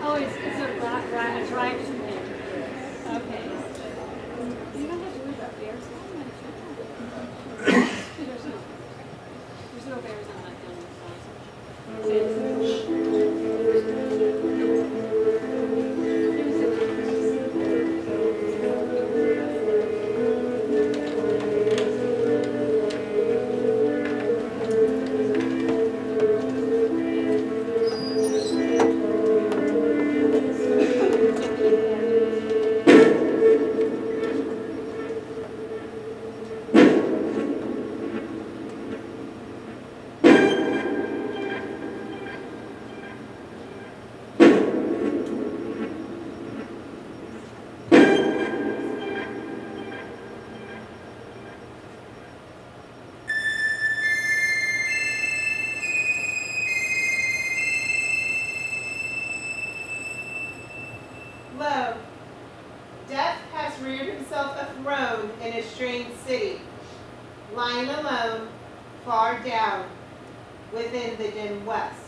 Oh, it's a drive to me. Okay. You don't have to worry about bears. There's no bears on that Lo, Death has reared himself a throne in a strange city, lying alone, far down, within the dim west,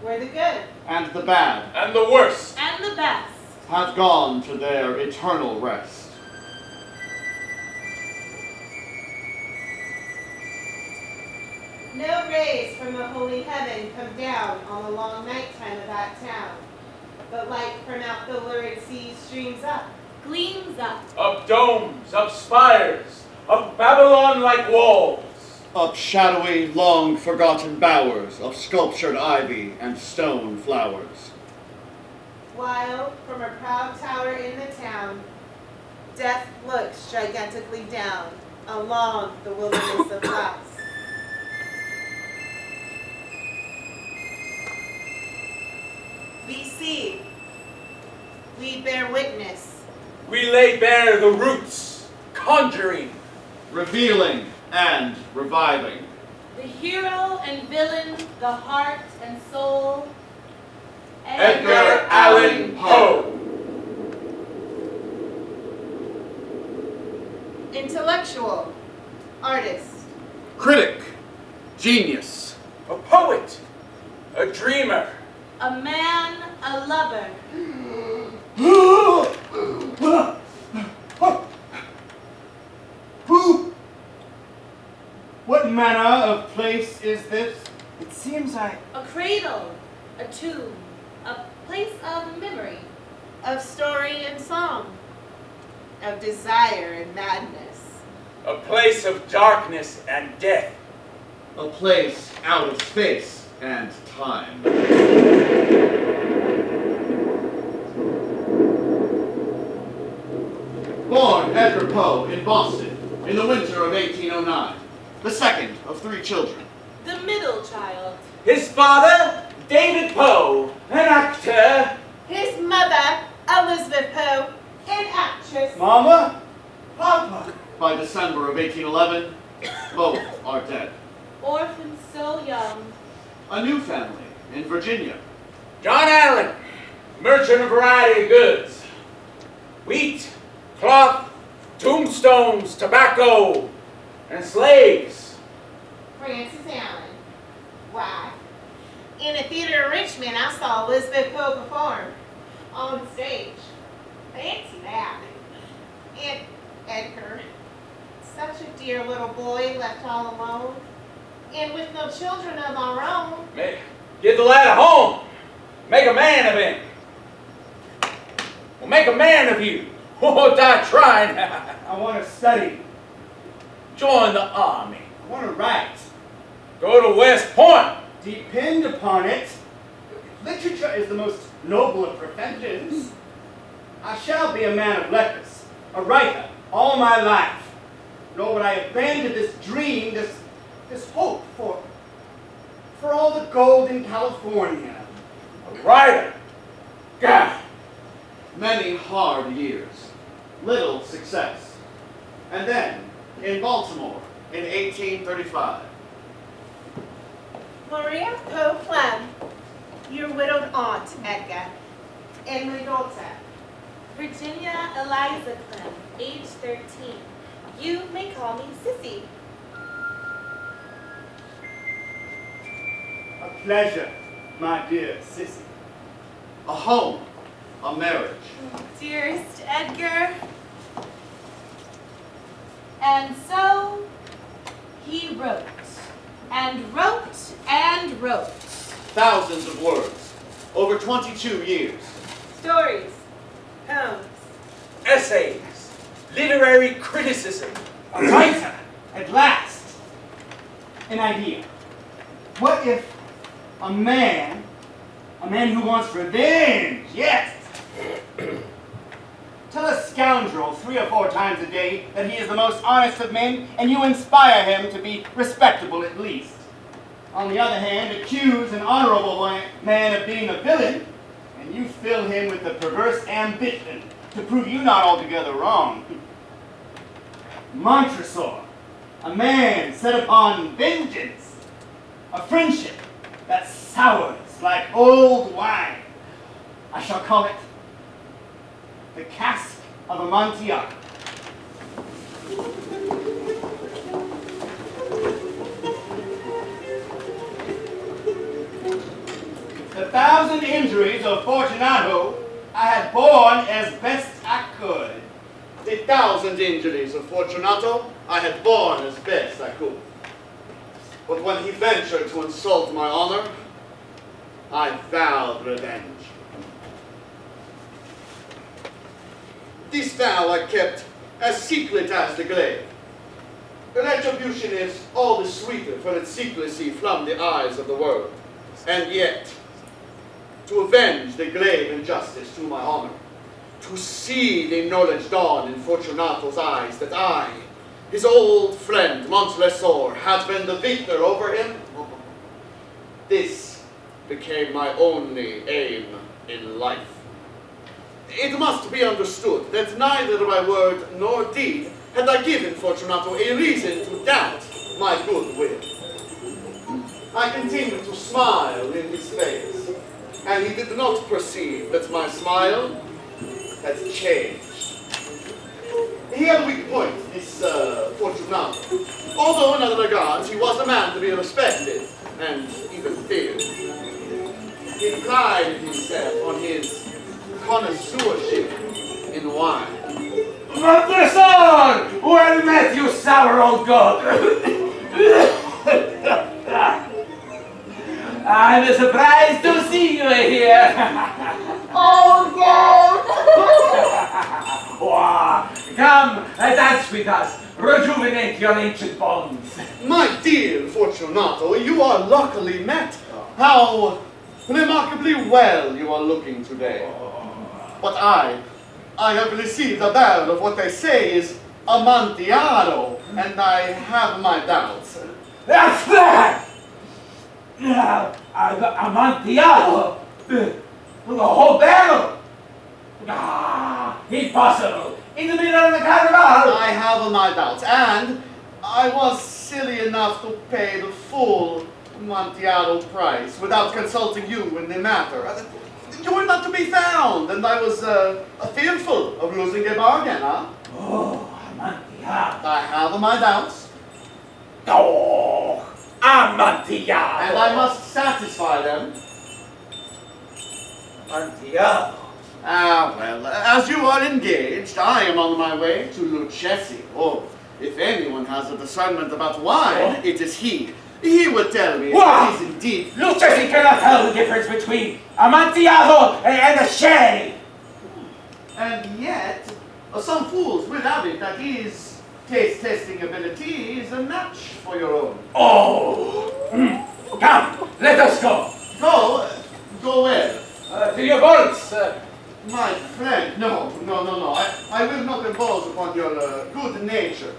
where the good and the bad and the worst and the best have gone to their eternal rest. No rays from the holy heaven come down on the long nighttime of that town, but light from out the lurid sea streams up, gleams up. of domes, of spires, of Babylon like walls. Up shadowy, long-forgotten bowers of sculptured ivy and stone flowers. while from a proud tower in the town, Death looks gigantically down along the wilderness of glass. We see, we bear witness, We lay bare the roots, conjuring, Revealing and reviving. The hero and villain, the heart and soul. Edgar Allan Poe. intellectual, artist, Critic, genius, A poet, a dreamer, A man, a lover. Who? What manner of place is this? It seems I... A cradle, a tomb, a place of memory. of story and song, of desire and madness, a place of darkness and death. a place out of space and time. Born Edgar Poe in Boston in the winter of 1809, the second of three children. The middle child. His father, David Poe, an actor. his mother, Elizabeth Poe, an actress, Mama? Papa? By December of 1811, both are dead. Orphan so young. A new family in Virginia. John Allen, merchant of variety of goods. Wheat, cloth, tombstones, tobacco, and slaves. Francis Allen. Why, in a theater in Richmond, I saw Elizabeth Poe perform on stage. Fancy that. And Edgar, such a dear little boy left all alone, and with no children of our own. Get the lad a home. Make a man of him. Well, make a man of you. Oh, die trying. I want to study. Join the army. I want to write. Go to West Point. Depend upon it. Literature is the most noble of professions. I shall be a man of letters, a writer, all my life. Nor would I abandon this dream, this hope for all the gold in California. A writer. Gah! Many hard years, little success. And then, in Baltimore, in 1835. Maria Poe Clem, your widowed aunt, Edgar. Emily daughter. Virginia Eliza Clem, age 13. You may call me Sissy. A pleasure, my dear sissy. A home, a marriage. Dearest Edgar. And so he wrote, and wrote, and wrote. Thousands of words, over 22 years. Stories. Poems. Essays, literary criticism. A writer, at last. An idea. What if a man who wants revenge, yes. Tell a scoundrel 3 or 4 times a day that he is the most honest of men, and you inspire him to be respectable at least. On the other hand, accuse an honorable man of being a villain, and you fill him with the perverse ambition to prove you not altogether wrong. Montresor, a man set upon vengeance, a friendship that sours like old wine. I shall call it the cask of Amontillado. The 1,000 injuries of Fortunato I had borne as best I could. The 1,000 injuries of Fortunato I had borne as best I could. But when he ventured to insult my honor, I vowed revenge. This vow I kept as secret as the glaive. The retribution is all the sweeter for its secrecy from the eyes of the world. And yet, to avenge the grave injustice to my honor, to see the knowledge dawn in Fortunato's eyes that I, his old friend Montresor, had been the victor over him, this became my only aim in life. It must be understood that neither by word nor deed had I given Fortunato a reason to doubt my goodwill. I continued to smile in his face, and he did not perceive that my smile had changed. He had a weak point, this Fortunato. Although in other regards he was a man to be respected and even feared. He prided himself on his connoisseurship in wine. Montresor! Well met, you sour old goat! I'm surprised to see you here. Oh, Wow. Come, dance with us. Rejuvenate your ancient bonds. My dear Fortunato, you are luckily met. How remarkably well you are looking today. But I have received a barrel of what they say is Amontillado, and I have my doubts. That's that! Amontillado? The whole barrel? Impossible! In the middle of the carnival! I have my doubts, and I was silly enough to pay the full Amontillado price without consulting you in the matter. You were not to be found, and I was fearful of losing a bargain, huh? Oh, Amontillado. I have my doubts, Oh, Amontillado. and I must satisfy them. Amontillado. Ah, well, as you are engaged, I am on my way to Lucchesi. Oh, if anyone has a discernment about wine, it is he. He will tell me if What? it is indeed. Lucchesi cannot tell the difference between Amontillado and a sherry. And yet, some fools will have it that his taste-testing ability is a match for your own. Oh! Come, let us go. Go where? To your vaults. My friend, no. I will not impose upon your good nature.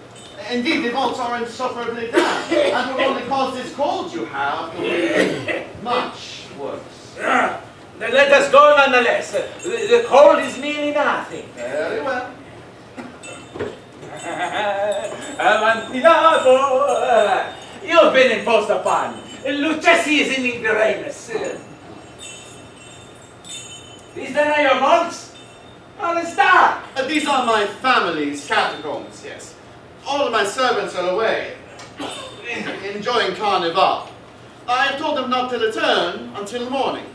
Indeed, the vaults are insufferably damp, and will only cause this cold you have to be much worse. Then let us go nonetheless. The cold is nearly nothing. Very well. Amontillado! You've been imposed upon. Lucchesi is in ignoramus. These then are your monks? How is that? These are my family's catacombs, yes. All of my servants are away, enjoying Carnival. I've told them not to return until morning.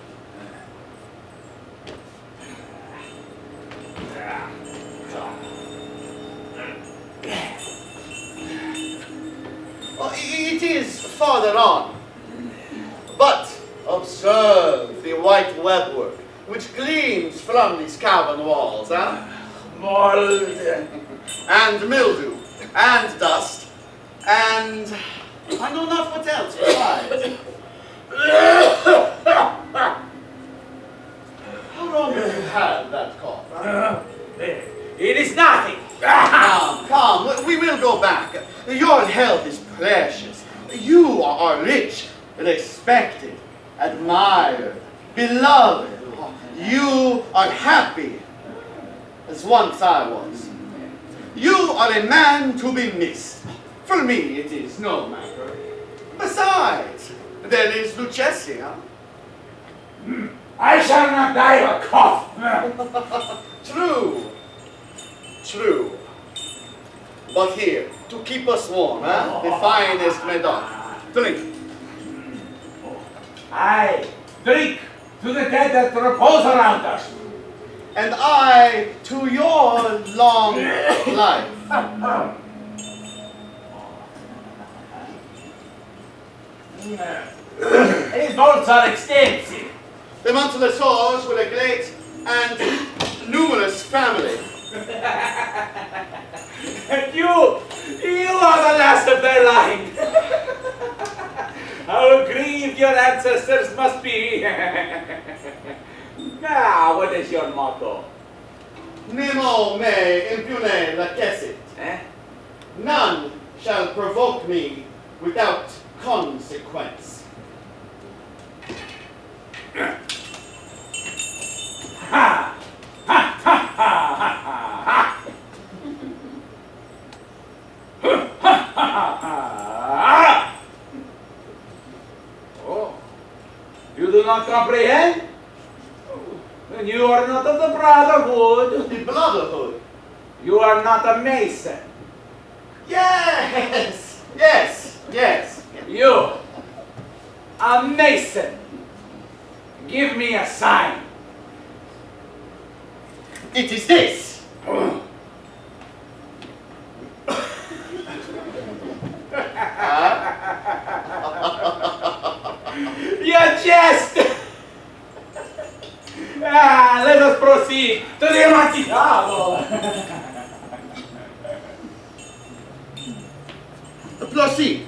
It is farther on. But observe the white webwork which gleams from these cavern walls, huh? Mold. And mildew, and dust, and I know not what else besides. How long have you had that cough? It is nothing. Come, we will go back. Your health is precious. You are rich, respected, admired, beloved. You are happy, as once I was. You are a man to be missed. For me, it is no matter. Besides, there is Lucchesi, huh? I shall not die of a cough. True. True. But here, to keep us warm, huh? The finest Medoc. Drink. I drink to the dead that repose around us. And I to your long life. These bolts are extensive. The Montelesaurs were a great and numerous family. And you are the last of their line. How grieved your ancestors must be. Now, what is your motto? Nemo me impune lacessit. Eh? None shall provoke me without consequence. Ha! Ha! Ha! Ha! Ha! Ha! Oh, you do not comprehend? Then you are not of the brotherhood. The brotherhood. You are not a mason. Yes, yes, yes. You, a mason. Give me a sign. It is this. You jest! Let us proceed to the Amontillado. Proceed.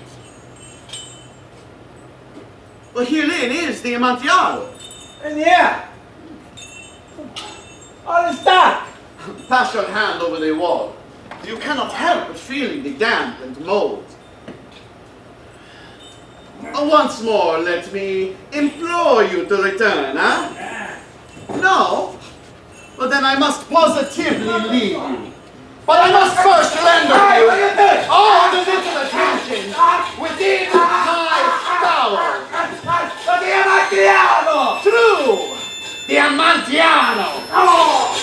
But herein is the Amontillado. And yeah, all is that. Pass your hand over the wall. You cannot help but feeling the damp and mold. Once more, let me implore you to return, huh? No? Well, then I must positively leave you. But I must first render you all the little attention within my power. The Amontillado! True! The Amontillado! Oh!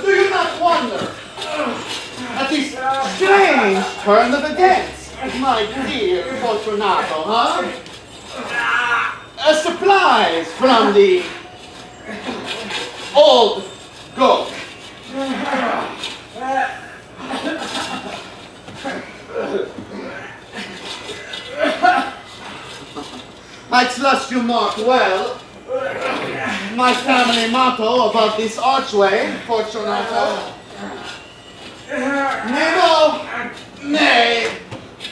Do you not wonder at this strange turn of events, my dear Fortunato, huh? Supplies from the old goat. I trust you mark well my family motto above this archway, Fortunato. Nemo me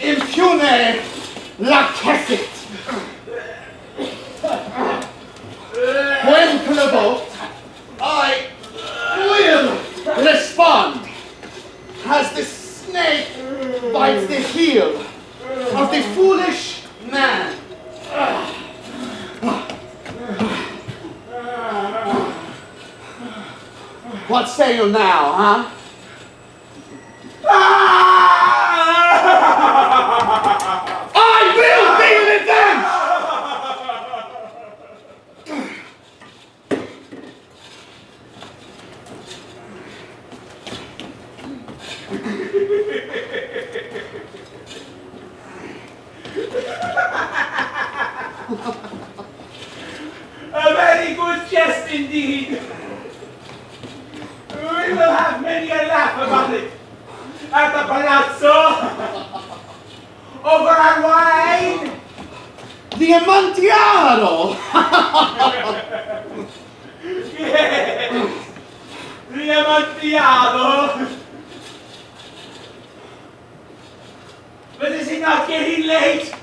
impune lacessit. provoked, I will respond as the snake bites the heel of the foolish man. What say you now, huh? I will be revenged! A very good jest indeed. We will have many a laugh about it at the palazzo over our wine. The Amontillado! Yes, the Amontillado. But is it not getting late?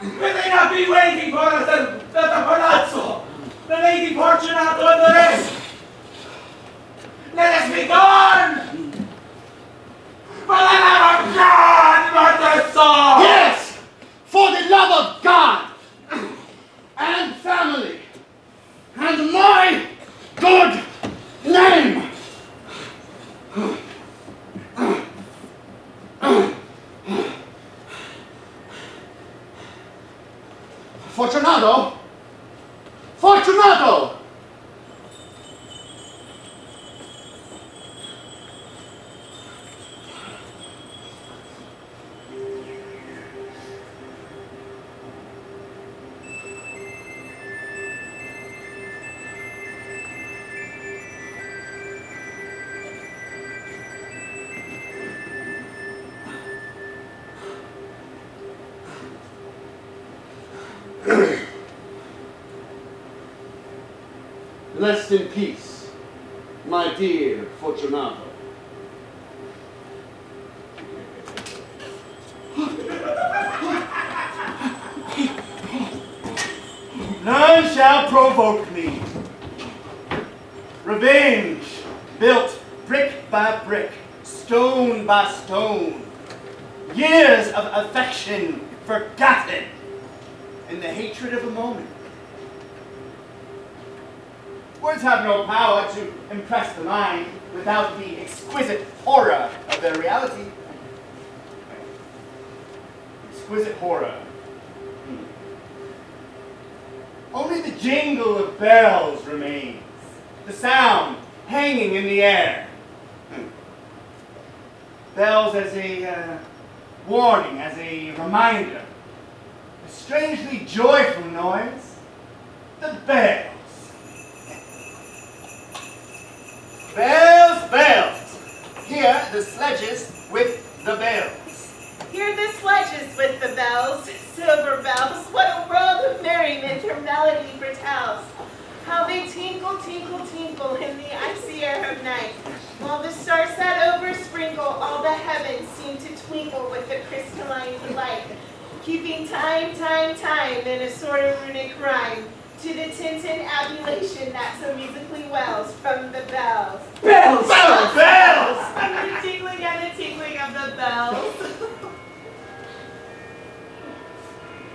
Will they not be waiting for us at the palazzo? The Lady Fortunato and the rest? Let us be gone! For the love of God, Mother Saul! Yes! For the love of God and family and my good name! Fortunato! Fortunato! Rest in peace, my dear Fortunato. None shall provoke me. Revenge, built brick by brick, stone by stone. Years of affection forgotten in the hatred of a moment. Words have no power to impress the mind without the exquisite horror of their reality. Exquisite horror. Only the jingle of bells remains, the sound hanging in the air. Bells as a warning, as a reminder. A strangely joyful noise. The bells. Bells, bells. Here the sledges with the bells. Hear the sledges with the bells, silver bells. What a world of merriment their melody foretells. How they tinkle, tinkle, tinkle in the icy air of night. While the stars that oversprinkle all the heavens seem to twinkle with the crystalline delight. Keeping time, time, time in a sort of runic rhyme to the tintin abulation that so musically wells from the bells. Bells! Bells! Bells! From the tinkling and the tinkling of the bells.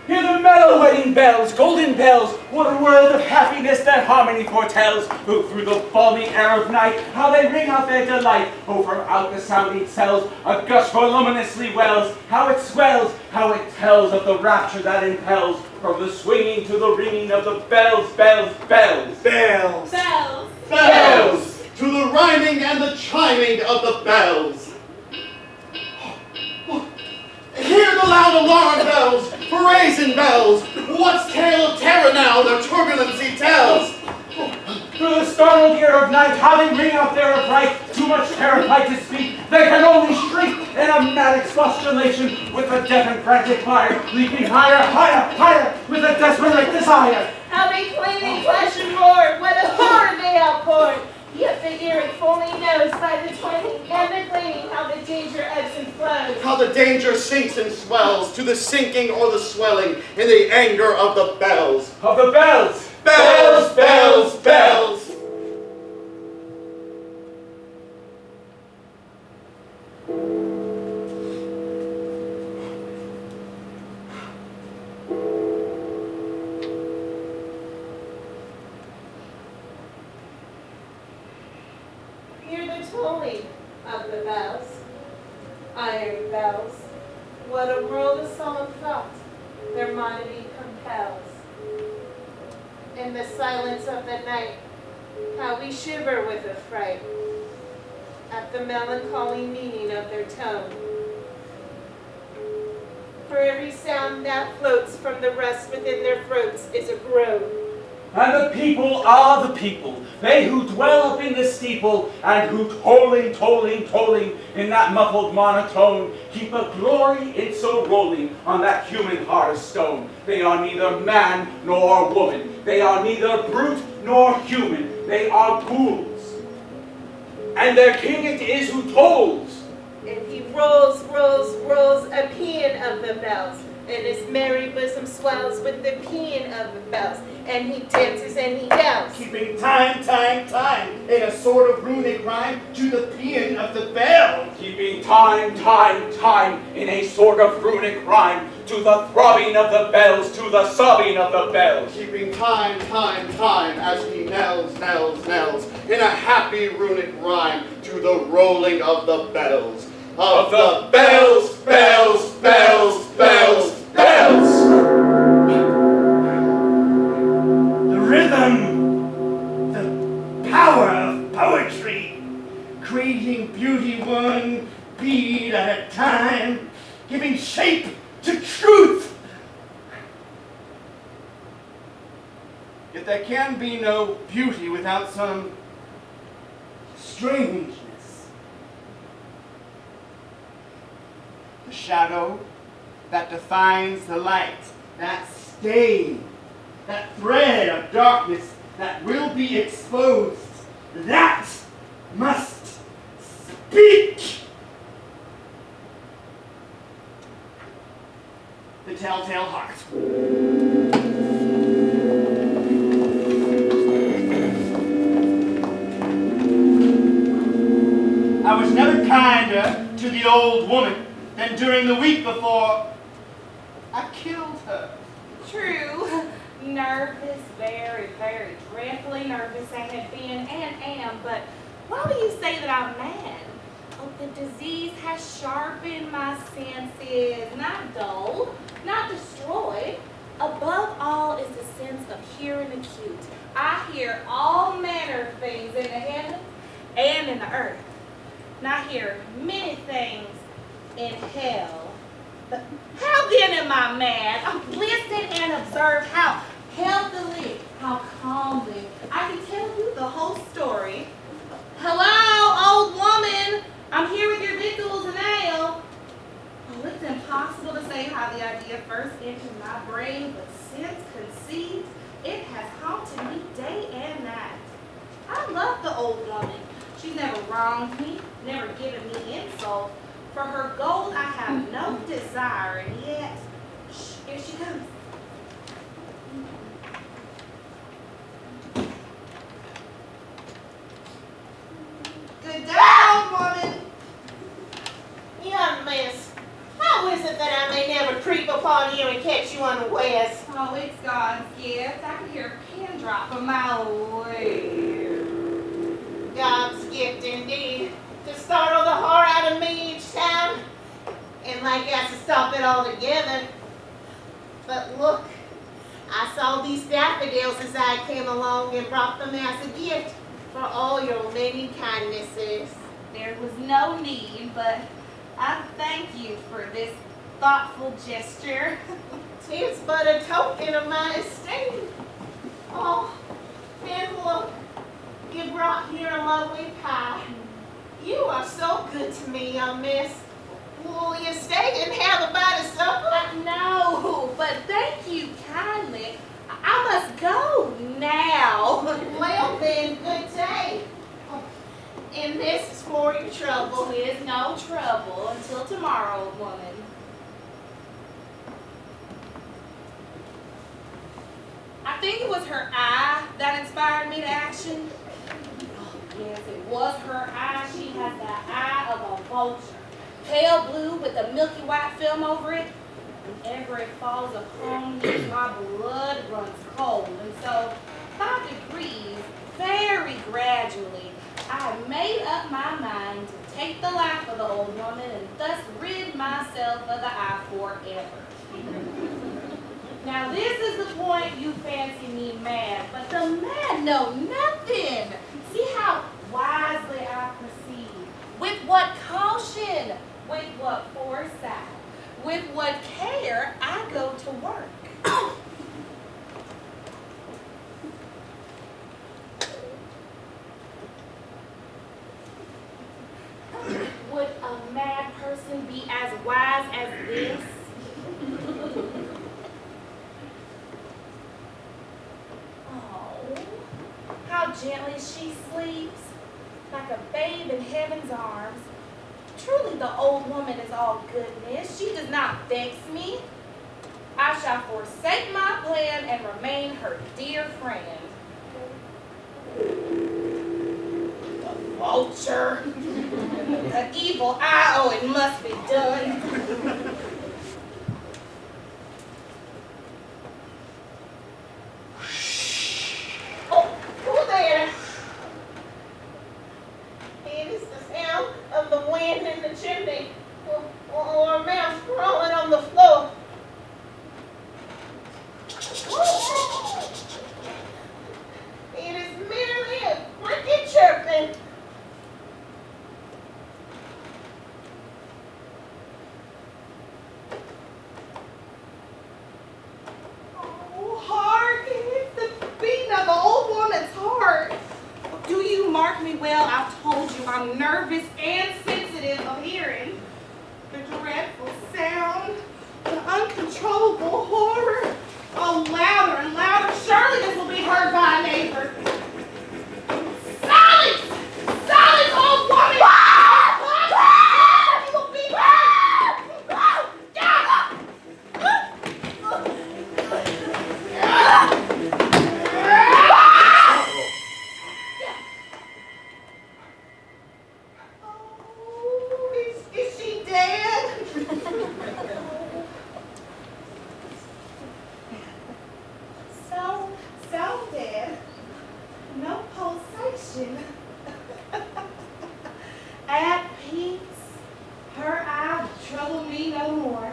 Hear the mellow wedding bells, golden bells, what a world of happiness that harmony foretells. Oh, through the balmy air of night, how they ring out their delight. Oh, from out the sounding cells, a gush voluminously wells. How it swells, how it tells of the rapture that impels. From the swinging to the ringing of the bells, bells, bells. Bells! Bells. Bells! To the rhyming and the chiming of the bells. Hear the loud alarm bells, brazen bells. What's tale of terror now their turbulency tells? Through the startled ear of night, how they ring out their affright. Too much terrified to speak, they can only shriek in a mad expostulation with a deaf and frantic fire, leaping higher, higher, higher, with a desperate desire. How they claim and clash and roar, what a horror they outpour. Yet the ear it fully knows by the twanging and the clanging how the danger ebbs and flows. How the danger sinks and swells to the sinking or the swelling in the anger of the bells. Of the bells, Bells, bells, bells! Hear the tolling of the bells, iron bells. What a world of solemn thought their monody compels. In the silence of the night, how we shiver with affright at the melancholy meaning of their tone. For every sound that floats from the rest within their throats is a groan. And the people are the people, they who dwell up in the steeple, and who tolling, tolling, tolling in that muffled monotone, keep a glory in so rolling on that human heart of stone. They are neither man nor woman, they are neither brute nor human, they are ghouls. And their king it is who tolls. And he rolls, rolls, rolls a paean of the bells, and his merry bosom swells with the paean of the bells, and he dances and he yells. Keeping time, time, time in a sort of runic rhyme to the paean of the bell. Keeping time, time, time in a sort of runic rhyme to the throbbing of the bells, to the sobbing of the bells. Keeping time, time, time as he knells, knells, knells in a happy runic rhyme to the rolling of the bells. Of the bells, bells, bells, bells, bells! The rhythm, the power of poetry, creating beauty one bead at a time, giving shape to truth. Yet there can be no beauty without some strangeness. The shadow that defines the light, that stain, that thread of darkness that will be exposed, that must speak. The telltale heart. I was never kinder to the old woman than during the week before I killed her. True. Nervous, very, very dreadfully nervous I have been and am, but why do you say that I'm mad? Oh, the disease has sharpened my senses, not dulled, not destroyed. Above all is the sense of hearing acute. I hear all manner of things in the heaven and in the earth. And I hear many things in hell. But how then am I mad? Listen and observe how healthily, how calmly I can tell you the whole story. Hello, old woman. I'm here with your victuals and ale. Oh, it's impossible to say how the idea first entered my brain, but since conceived, it has haunted me day and night. I love the old woman. She's never wronged me, never given me insult. For her gold I have no desire, and yet, shh, here she comes. Good day, old woman. Young miss, how is it that I may never creep upon you and catch you unawares? Oh, it's God's gift. I can hear a pin drop a mile away. God's gift indeed, to startle the heart out of me each time, and like us to stop it altogether. But look, I saw these daffodils as I came along and brought them as a gift for all your many kindnesses. There was no need, but I thank you for this thoughtful gesture. 'Tis but a token of my esteem. Oh, and look, you brought here a lovely pie. You are so good to me, young miss. Will you stay and have a bite of supper? No, but thank you kindly. I must go now. Well then, good day. And this is for your trouble. It is no trouble until tomorrow, woman. I I think it was her eye that inspired me to action. Yes, it was her eye. She has the eye of a vulture. Pale blue with a milky white film over it. Whenever it falls upon me, my blood runs cold. And so, by degrees, very gradually, I made up my mind to take the life of the old woman and thus rid myself of the eye forever. Now this is the point you fancy me mad, but the mad know nothing. See how wisely I proceed, with what caution, with what foresight, with what care I go to work. Would a mad person be as wise as this? Oh, how gently she sleeps, like a babe in heaven's arms. Truly the old woman is all goodness. She does not vex me. I shall forsake my plan and remain her dear friend. The vulture. The evil eye, oh, it must be done. Oh, who there? It is the sound of the wind in the chimney, or a mouse crawling on the floor. It is merely a cricket chirping. Oh, hark! It's the beating of the old woman's heart. Do you mark me well? I told you I'm nervous and sensitive of hearing. The dreadful sound, the uncontrollable horror. Oh, louder and louder. Surely this will be heard by a neighbor. Silence! Silence, old woman! You will be Oh, is she dead? So dead. No pulsation. At peace, her eye will trouble me no more.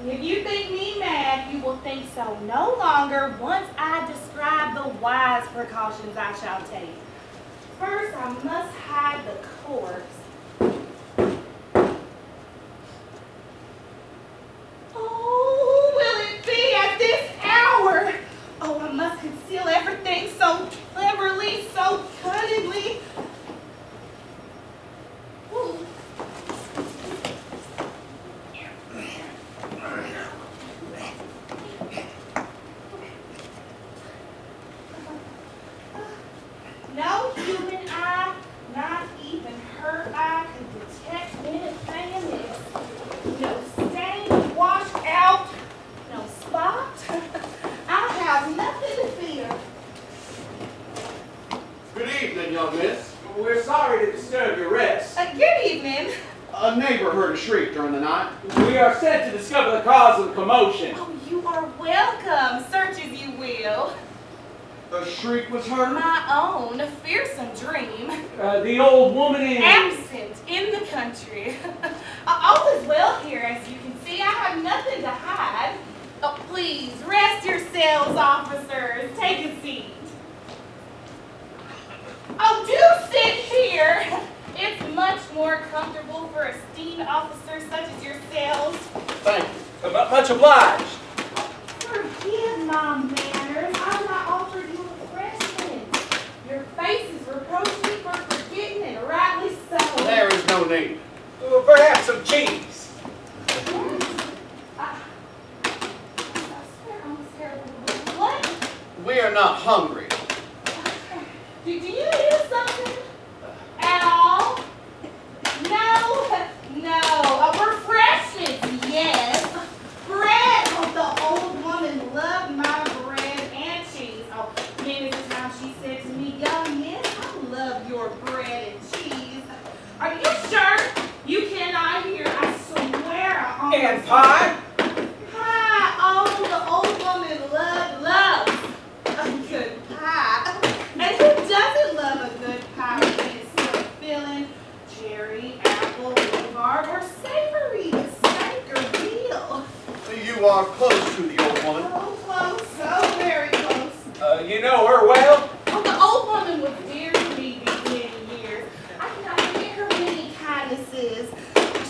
If you think me mad, you will think so no longer once I describe the wise precautions I shall take. First, I must hide the corpse. Oh, will it be at this hour? Oh, I must conceal everything so cleverly, so cunningly. Ooh. No human eye, not even her eye, can detect anything amiss. No stain washed out, no spot. I have nothing to fear. Good evening, young miss. We're sorry to disturb your rest. Good evening. A neighbor heard a shriek during the night. We are sent to discover the cause of the commotion. Oh, you are welcome. Search as you will. A shriek was heard. My own fearsome dream. The old woman in... Absent in the country. All is well here, as you can see. I have nothing to hide. Oh, please, rest yourselves, officers. Take a seat. Oh, do sit here. It's much more comfortable for esteemed officers such as yourselves. Thank you. Much obliged. Forgive my manners. I've not offered you refreshments. Your faces reproach me for forgetting, and rightly so. There is no need. Perhaps some cheese. I swear I'm terrible. What? We are not hungry. Do you need something at all? No. Refreshments, yes. Bread. Oh, the old woman loved my bread, and hands, Pie. Pie, oh, the old woman loves a good pie. And who doesn't love a good pie when it's so filling? Cherry, apple, rhubarb, or savory, steak or veal. You are close to the old woman. So close, so very close. You know her well? Oh, the old woman was dear to me these many years. I cannot forget her many kindnesses.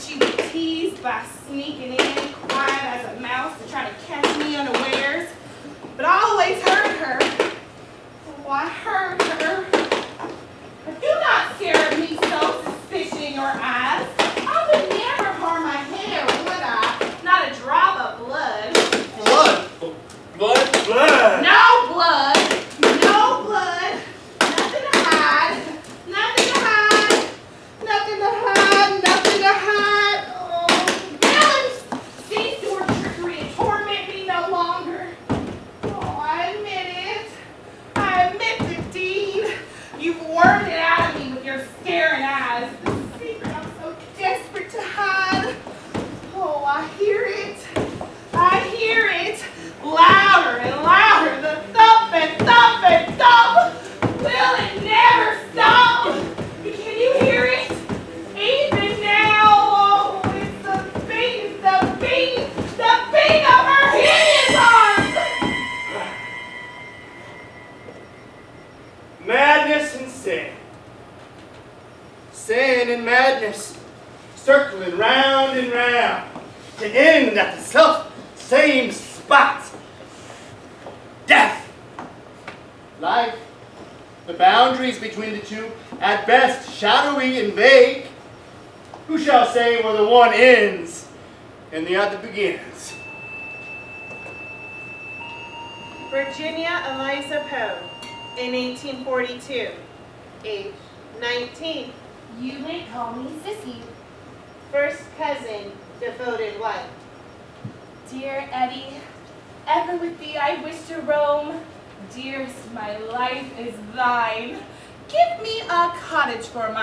She was teased by sneaking in, quiet as a mouse, to try to catch me unawares. But I always heard her. Oh, I heard her. But do not stare at me so, suspicion in your eyes. I would never harm my hair, would I? Not a drop of blood. Blood? Blood? Blood! No blood! No blood! Nothing to hide! Nothing to hide! Nothing to hide! Nothing to hide! Oh, villains! Cease your trickery and torment me no longer! Oh, I admit it! I admit the deed! You've wormed it out of me with your staring eyes! The secret I'm so desperate to hide! Oh, I hear it! I hear it! Louder and louder, the thump and thump and thump! Will it never stop? Can you hear it? Even now, oh, it's the beat, the beat, the beat of her hideous heart! Madness and sin. Sin and madness, circling round and round, to end at the self-same spot. Death. Life. The boundaries between the two, at best shadowy and vague. Who shall say where the one ends and the other begins? Virginia Eliza Poe, in 1842, age 19, You may call me Sissy. first cousin, devoted wife. Dear Eddie, ever with thee I wish to roam. Dearest, my life is thine. Give me a cottage for my